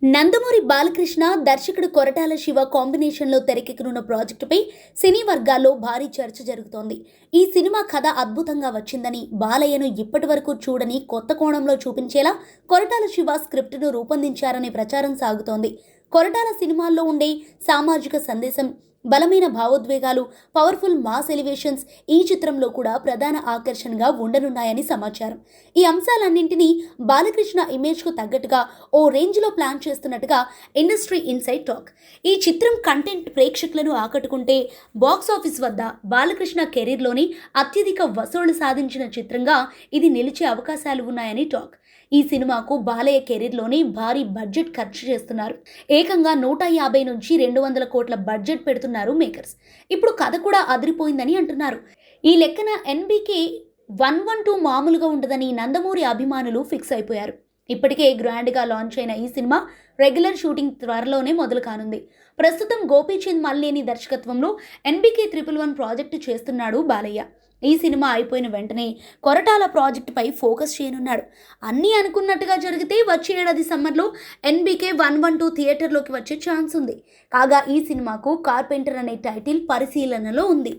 నందమూరి బాలకృష్ణ దర్శకుడు కొరటాల శివ కాంబినేషన్లో తెరకెక్కనున్న ప్రాజెక్టుపై సినీ వర్గాల్లో భారీ చర్చ జరుగుతోంది. ఈ సినిమా కథ అద్భుతంగా వచ్చిందని, బాలయ్యను ఇప్పటివరకు చూడని కొత్త కోణంలో చూపించేలా కొరటాల శివ స్క్రిప్టును రూపొందించారనే ప్రచారం సాగుతోంది. కొరటాల సినిమాల్లో ఉండే సామాజిక సందేశం, బలమైన భావోద్వేగాలు, పవర్ఫుల్ మాస్ ఎలివేషన్స్ ఈ చిత్రంలో కూడా ప్రధాన ఆకర్షణగా ఉండనున్నాయని సమాచారం. ఈ అంశాలన్నింటినీ బాలకృష్ణ ఇమేజ్కు తగ్గట్టుగా ఓ రేంజ్లో ప్లాన్ చేస్తున్నట్టుగా ఇండస్ట్రీ ఇన్సైడ్ టాక్. ఈ చిత్రం కంటెంట్ ప్రేక్షకులను ఆకట్టుకుంటే బాక్సాఫీస్ వద్ద బాలకృష్ణ కెరీర్లోని అత్యధిక వసూళ్లు సాధించిన చిత్రంగా ఇది నిలిచే అవకాశాలు ఉన్నాయని టాక్. ఈ సినిమాకు బాలయ్య కెరీర్లోనే భారీ బడ్జెట్ ఖర్చు చేస్తున్నారు. ఏకంగా 150 నుంచి 200 కోట్ల బడ్జెట్ పెడుతున్నారు మేకర్స్. ఇప్పుడు కథ కూడా అదిరిపోయిందని అంటున్నారు. ఈ లెక్కన ఎన్బీకే 112 మామూలుగా ఉండదని నందమూరి అభిమానులు ఫిక్స్ అయిపోయారు. ఇప్పటికే గ్రాండ్గా లాంచ్ అయిన ఈ సినిమా రెగ్యులర్ షూటింగ్ త్వరలోనే మొదలు కానుంది. ప్రస్తుతం గోపీచంద్ మల్లేని దర్శకత్వంలో ఎన్బీకే 111 ప్రాజెక్టు చేస్తున్నాడు బాలయ్య. ఈ సినిమా అయిపోయిన వెంటనే కొరటాల ప్రాజెక్టుపై ఫోకస్ చేయనున్నాడు. అన్నీ అనుకున్నట్టుగా జరిగితే వచ్చే ఏడాది సమ్మర్లో ఎన్బీకే 112 థియేటర్లోకి వచ్చే ఛాన్స్ ఉంది. కాగా ఈ సినిమాకు కార్పెంటర్ అనే టైటిల్ పరిశీలనలో ఉంది.